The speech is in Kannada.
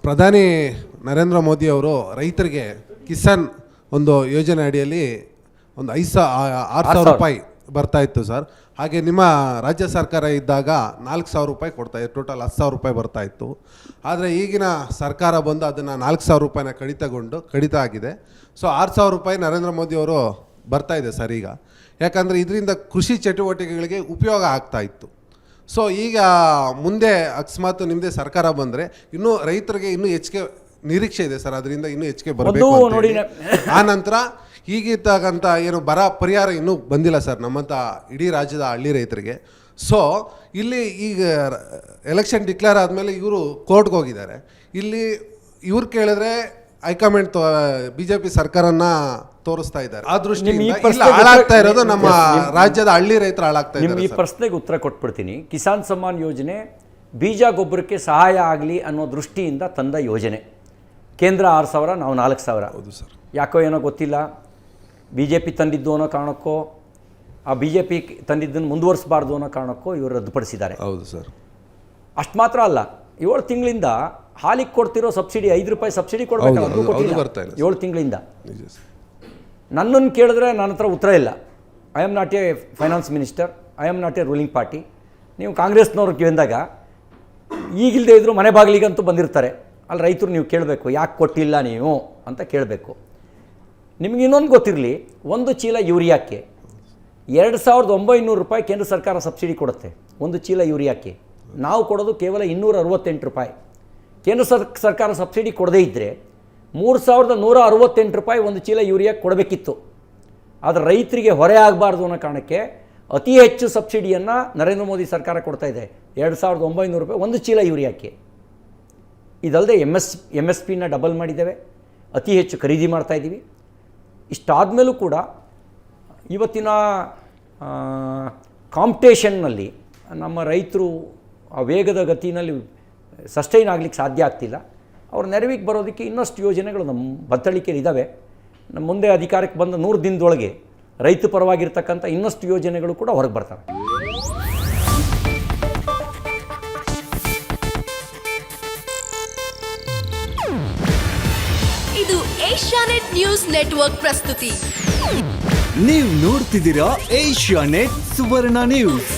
ಪ್ರಧಾನಿ ನರೇಂದ್ರ ಮೋದಿ ಅವರು ರೈತರಿಗೆ ಕಿಸಾನ್ ಒಂದು ಯೋಜನೆ ಅಡಿಯಲ್ಲಿ ಒಂದು 6,000 ರೂಪಾಯಿ ಬರ್ತಾ ಇತ್ತು ಸರ್. ಹಾಗೆ ನಿಮ್ಮ ರಾಜ್ಯ ಸರ್ಕಾರ ಇದ್ದಾಗ 4,000 ರೂಪಾಯಿ ಕೊಡ್ತಾಯಿತ್ತು, ಟೋಟಲ್ 10,000 ರೂಪಾಯಿ ಬರ್ತಾ ಇತ್ತು. ಆದರೆ ಈಗಿನ ಸರ್ಕಾರ ಬಂದು ಅದನ್ನು 4,000 ರೂಪಾಯಿನ ಕಡಿತ ಆಗಿದೆ. ಸೊ 6,000 ರೂಪಾಯಿ ನರೇಂದ್ರ ಮೋದಿ ಅವರು ಬರ್ತಾ ಇದೆ ಸರ್ ಈಗ. ಯಾಕಂದರೆ ಇದರಿಂದ ಕೃಷಿ ಚಟುವಟಿಕೆಗಳಿಗೆ ಉಪಯೋಗ ಆಗ್ತಾ ಇತ್ತು. ಸೊ ಈಗ ಮುಂದೆ ಅಕಸ್ಮಾತ್ ನಿಮ್ಮದೇ ಸರ್ಕಾರ ಬಂದರೆ ಇನ್ನೂ ರೈತರಿಗೆ ಇನ್ನೂ ಹೆಚ್ಚಿಗೆ ನಿರೀಕ್ಷೆ ಇದೆ ಸರ್, ಅದರಿಂದ ಇನ್ನೂ ಹೆಚ್ಚಿಗೆ ಬರಬೇಕು. ಆ ನಂತರ ಈಗಿರ್ತಕ್ಕಂಥ ಏನು ಬರ ಪರಿಹಾರ ಇನ್ನೂ ಬಂದಿಲ್ಲ ಸರ್ ನಮ್ಮಂಥ ಇಡೀ ರಾಜ್ಯದ ಹಳ್ಳಿ ರೈತರಿಗೆ. ಸೊ ಇಲ್ಲಿ ಈಗ ಎಲೆಕ್ಷನ್ ಡಿಕ್ಲೇರ್ ಆದಮೇಲೆ ಇವರು ಕೋರ್ಟ್ಗೆ ಹೋಗಿದ್ದಾರೆ. ಇಲ್ಲಿ ಇವ್ರು ಕೇಳಿದ್ರೆ ಹೈಕಮಾಂಡ್ BJP ಸರ್ಕಾರನ ತೋರಿಸ್ತಾ ಇದ್ದಾರೆ. ಆ ದೃಷ್ಟಿಯಿಂದ ಹಾಳಾಗ್ತಾ ಇರೋದು ನಮ್ಮ ರಾಜ್ಯದ ಹಳ್ಳಿ ರೈತರು ಹಾಳಾಗ್ತಾ ಇದ್ದಾರೆ. ಈ ಪ್ರಶ್ನೆಗೆ ಉತ್ತರ ಕೊಟ್ಬಿಡ್ತೀನಿ. ಕಿಸಾನ್ ಸಮ್ಮಾನ್ ಯೋಜನೆ ಬೀಜ ಗೊಬ್ಬರಕ್ಕೆ ಸಹಾಯ ಆಗಲಿ ಅನ್ನೋ ದೃಷ್ಟಿಯಿಂದ ತಂದ ಯೋಜನೆ. ಕೇಂದ್ರ 6,000, ನಾವು 4,000. ಹೌದು ಸರ್. ಯಾಕೋ ಏನೋ ಗೊತ್ತಿಲ್ಲ, BJP ತಂದಿದ್ದು ಅನ್ನೋ ಕಾರಣಕ್ಕೋ, ಆ BJP ತಂದಿದ್ದನ್ನು ಮುಂದುವರಿಸಬಾರ್ದು ಅನ್ನೋ ಕಾರಣಕ್ಕೋ ಇವರು ರದ್ದುಪಡಿಸಿದ್ದಾರೆ. ಹೌದು ಸರ್. ಅಷ್ಟು ಮಾತ್ರ ಅಲ್ಲ, 7 ತಿಂಗಳಿಂದ ಹಾಲಿಗೆ ಕೊಡ್ತಿರೋ ಸಬ್ಸಿಡಿ 5 ರೂಪಾಯಿ ಸಬ್ಸಿಡಿ ಕೊಡಬೇಕು, ಅದು ಕೊಟ್ಟಿಲ್ಲ 7 ತಿಂಗಳಿಂದ. ನನ್ನನ್ನು ಕೇಳಿದ್ರೆ ನನ್ನ ಹತ್ರ ಉತ್ತರ ಇಲ್ಲ. I am not A finance minister, I am not A ruling party. ನೀವು ಕಾಂಗ್ರೆಸ್ನವ್ರಿಗೆ ಬಂದಾಗ ಈಗಿಲ್ಲದೆ ಇದ್ದರೂ ಮನೆ ಬಾಗಿಲಿಗಂತೂ ಬಂದಿರ್ತಾರೆ. ಅಲ್ಲಿ ರೈತರು ನೀವು ಕೇಳಬೇಕು, ಯಾಕೆ ಕೊಟ್ಟಿಲ್ಲ ನೀವು ಅಂತ ಕೇಳಬೇಕು. ನಿಮ್ಗೆ ಇನ್ನೊಂದು ಗೊತ್ತಿರಲಿ, ಒಂದು ಚೀಲ ಯೂರಿಯಾಕ್ಕೆ 2,900 ರೂಪಾಯಿ ಕೇಂದ್ರ ಸರ್ಕಾರ ಸಬ್ಸಿಡಿ ಕೊಡುತ್ತೆ. ಒಂದು ಚೀಲ ಯೂರಿಯಾಕ್ಕೆ ನಾವು ಕೊಡೋದು ಕೇವಲ 268 ರೂಪಾಯಿ. ಕೇಂದ್ರ ಸರ್ಕಾರ ಸಬ್ಸಿಡಿ ಕೊಡದೇ ಇದ್ದರೆ 3,168 ರೂಪಾಯಿ ಒಂದು ಚೀಲ ಯೂರಿಯಾ ಕೊಡಬೇಕಿತ್ತು. ಆದರೆ ರೈತರಿಗೆ ಹೊರೆ ಆಗಬಾರ್ದು ಅನ್ನೋ ಕಾರಣಕ್ಕೆ ಅತಿ ಹೆಚ್ಚು ಸಬ್ಸಿಡಿಯನ್ನು ನರೇಂದ್ರ ಮೋದಿ ಸರ್ಕಾರ ಕೊಡ್ತಾ ಇದೆ. 2,900 ರೂಪಾಯಿ ಒಂದು ಚೀಲ ಯೂರಿಯಾಕ್ಕೆ. ಇದಲ್ಲದೆ MSPನ ಡಬಲ್ ಮಾಡಿದ್ದೇವೆ, ಅತಿ ಹೆಚ್ಚು ಖರೀದಿ ಮಾಡ್ತಾಯಿದ್ದೀವಿ. ಇಷ್ಟಾದಮೇಲೂ ಕೂಡ ಇವತ್ತಿನ ಕಾಂಪಿಟೇಷನ್ನಲ್ಲಿ ನಮ್ಮ ರೈತರು ಆ ವೇಗದ ಗತಿನಲ್ಲಿ ಸಸ್ಟೈನ್ ಆಗಲಿಕ್ಕೆ ಸಾಧ್ಯ ಆಗ್ತಿಲ್ಲ. ಅವ್ರ ನೆರವಿಗೆ ಬರೋದಕ್ಕೆ ಇನ್ನಷ್ಟು ಯೋಜನೆಗಳು ನಮ್ಮ ಬತ್ತಳಿಕೆಯಲ್ಲಿ ಇದ್ದಾವೆ. ನಮ್ಮ ಮುಂದೆ ಅಧಿಕಾರಕ್ಕೆ ಬಂದ 100 ದಿನದೊಳಗೆ ರೈತ ಪರವಾಗಿರ್ತಕ್ಕಂಥ ಇನ್ನಷ್ಟು ಯೋಜನೆಗಳು ಕೂಡ ಹೊರಗೆ ಬರ್ತವೆ. ಇದು ಏಷ್ಯಾನೆಟ್ ನ್ಯೂಸ್ ನೆಟ್ವರ್ಕ್ ಪ್ರಸ್ತುತಿ. ನೀವು ನೋಡ್ತಿದ್ದೀರಾ ಏಷ್ಯಾನೆಟ್ ಸುವರ್ಣ ನ್ಯೂಸ್.